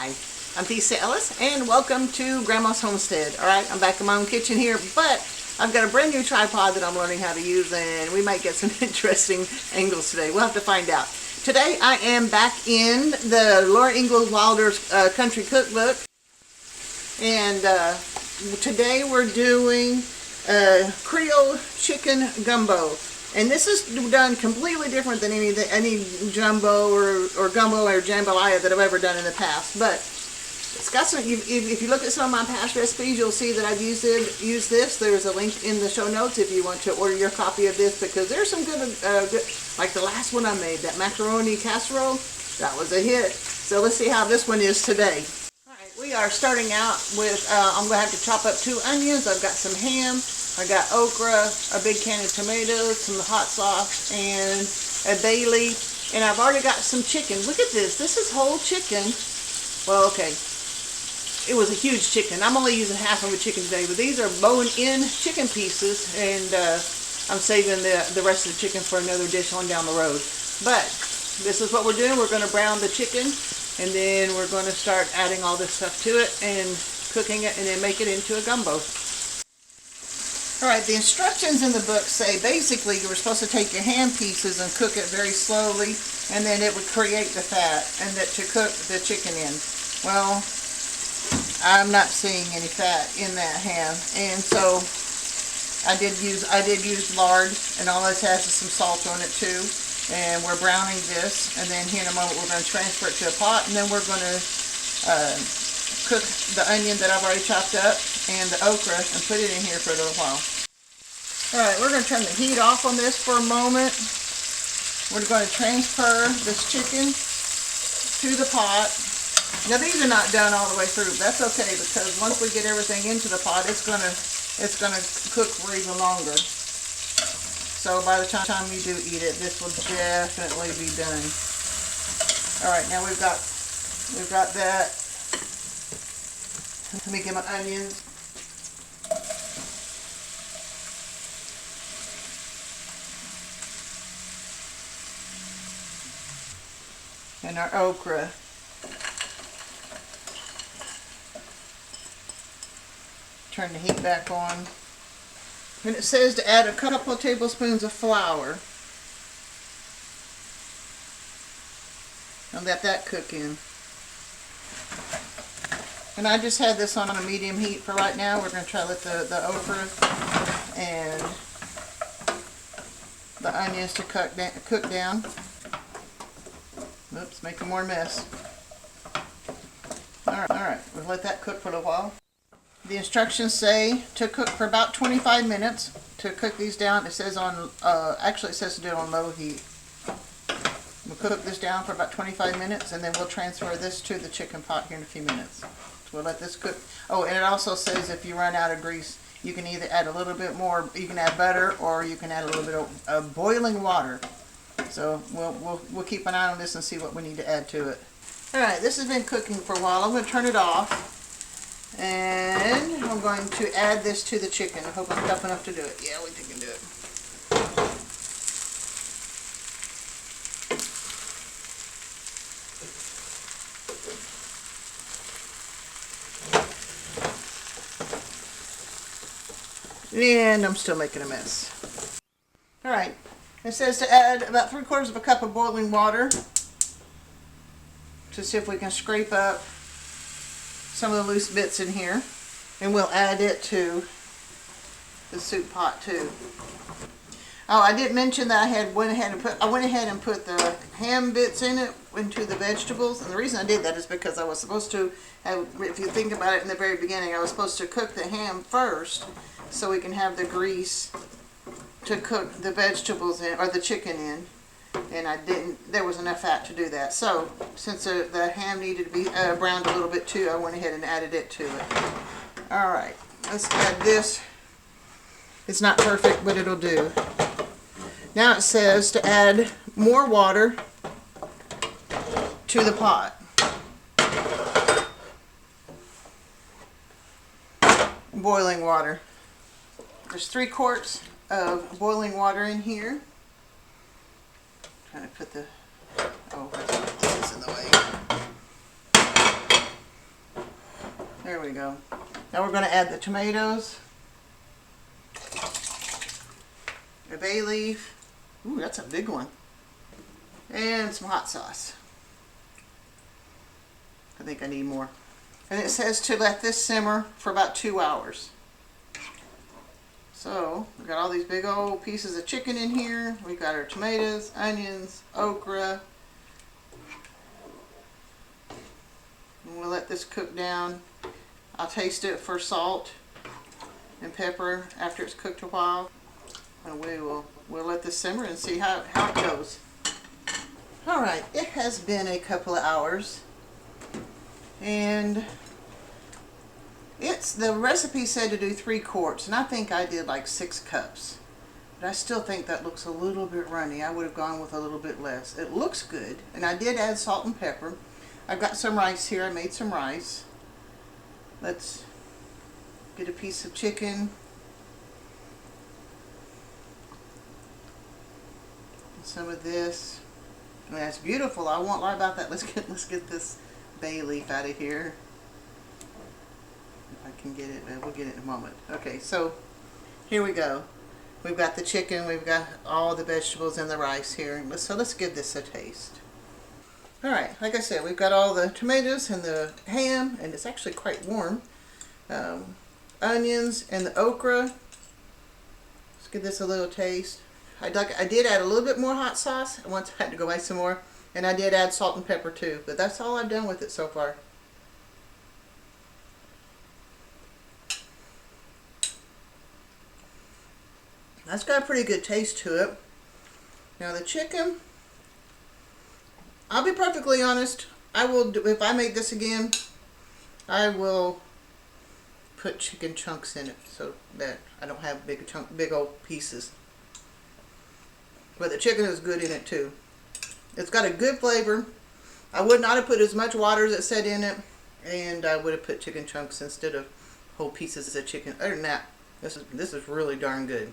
Hi, I'm theciaellis and welcome to Grandma's Homestead. Alright, I'm back in my own kitchen here, but I've got a brand new tripod that I'm learning how to use, and we might get some interesting angles today. We'll have to find out. Today I am back in the Ingalls Wilder's Country Cookbook, and today we're doing Creole chicken gumbo. And this is done completely different than any jumbo or gumbo or jambalaya that I've ever done in the past. But it's got some. If you look at some of my past recipes, you'll see that I've used this. There's a link in the show notes if you want to order your copy of this, because there's some good, like the last one I made, that macaroni casserole. That was a hit. So let's see how this one is today. All right, we are starting out with. I'm going to have to chop up 2 onions. I've got some ham. I got okra, a big can of tomatoes, some hot sauce, and a bay leaf. And I've already got some chicken. Look at this. This is whole chicken. Well, okay. It was a huge chicken. I'm only using half of a chicken today, but these are bone-in chicken pieces, and I'm saving the rest of the chicken for another dish on down the road. But this is what we're doing. We're going to brown the chicken, and then we're going to start adding all this stuff to it and cooking it, and then make it into a gumbo. Alright, the instructions in the book say basically you were supposed to take your ham pieces and cook it very slowly, and then it would create the fat, and that to cook the chicken in. Well, I'm not seeing any fat in that ham, and so I did use lard, and all this has is some salt on it too. And we're browning this, and then here in a moment we're going to transfer it to a pot, and then we're going to cook the onion that I've already chopped up and the okra and put it in here for a little while. Alright, we're going to turn the heat off on this for a moment. We're going to transfer this chicken to the pot. Now these are not done all the way through. That's okay, because once we get everything into the pot, it's going to cook for even longer. So by the time you do eat it, this will definitely be done. Alright, now we've got that. Let me get my onions. And our okra. Turn the heat back on. And it says to add a couple of tablespoons of flour. And let that cook in. And I just had this on a medium heat for right now. We're going to try to let the okra and the onions to cook down. Oops, making more mess. Alright, we'll let that cook for a while. The instructions say to cook for about 25 minutes. To cook these down, it says on, actually it says to do it on low heat. We'll cook this down for about 25 minutes, and then we'll transfer this to the chicken pot here in a few minutes. We'll let this cook. Oh, and it also says if you run out of grease, you can either add a little bit more, you can add butter, or you can add a little bit of boiling water. So we'll keep an eye on this and see what we need to add to it. Alright, this has been cooking for a while. I'm going to turn it off, and I'm going to add this to the chicken. I hope I'm tough enough to do it. Yeah, we can do it. And I'm still making a mess. Alright, it says to add about 3/4 of a cup of boiling water to see if we can scrape up some of the loose bits in here. And we'll add it to the soup pot too. Oh, I did mention that I went ahead and put the ham bits in it into the vegetables. And the reason I did that is because I was supposed to have, if you think about it in the very beginning, I was supposed to cook the ham first, so we can have the grease to cook the vegetables in, or the chicken in, and I didn't. There was enough fat to do that. So since the ham needed to be browned a little bit too, I went ahead and added it to it. All right, let's add this. It's not perfect, but it'll do. Now it says to add more water to the pot. Boiling water. There's 3 quarts of boiling water in here. I'm trying to put the, oh, this is in the way. There we go. Now we're going to add the tomatoes, a bay leaf. Ooh, that's a big one. And some hot sauce. I think I need more. And it says to let this simmer for about 2 hours. So, we've got all these big old pieces of chicken in here. We've got our tomatoes, onions, okra. And we'll let this cook down. I'll taste it for salt and pepper after it's cooked a while. And we'll let this simmer and see how it goes. Alright, it has been a couple of hours. And the recipe said to do 3 quarts, and I think I did like 6 cups. But I still think that looks a little bit runny. I would have gone with a little bit less. It looks good, and I did add salt and pepper. I've got some rice here. I made some rice. Let's get a piece of chicken. And some of this. I mean, that's beautiful. I won't lie about that. Let's get this bay leaf out of here. If I can get it, we'll get it in a moment. Okay, so here we go. We've got the chicken, we've got all the vegetables and the rice here. So let's give this a taste. Alright, like I said, we've got all the tomatoes and the ham, and it's actually quite warm. Onions and the okra. Let's give this a little taste. I did add a little bit more hot sauce. Once I had to go buy some more. And I did add salt and pepper too. But that's all I've done with it so far. That's got a pretty good taste to it. Now the chicken, I'll be perfectly honest. If I make this again, I will put chicken chunks in it so that I don't have big old pieces. But the chicken is good in it too. It's got a good flavor. I would not have put as much water as it said in it, and I would have put chicken chunks instead of whole pieces of chicken. Other than that, this is really darn good.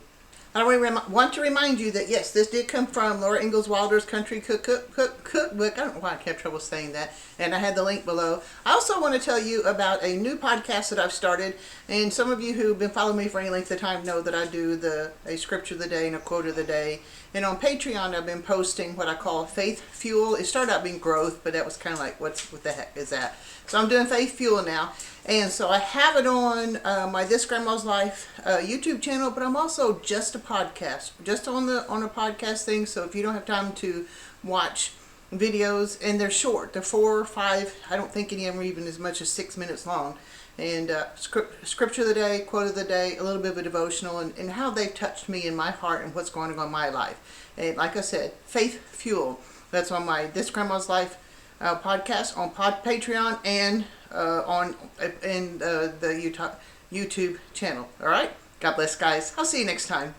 I want to remind you that yes, this did come from Laura Ingalls Wilder's Country Cookbook. I don't know why I have trouble saying that. And I had the link below. I also want to tell you about a new podcast that I've started. And some of you who've been following me for any length of time know that I do a scripture of the day and a quote of the day. And on Patreon, I've been posting what I call Faith Fuel. It started out being growth, but that was kind of like, what the heck is that? So I'm doing Faith Fuel now. And so I have it on my This Grandma's Life YouTube channel, but I'm also just a podcast, just on a podcast thing. So if you don't have time to watch videos, and they're short, they're 4 or 5, I don't think any of them are even as much as 6 minutes long. And scripture of the day, quote of the day, a little bit of a devotional, and how they've touched me in my heart and what's going on in my life. And like I said, Faith Fuel. That's on my This Grandma's Life podcast on Patreon and on the YouTube channel. All right. God bless, guys. I'll see you next time.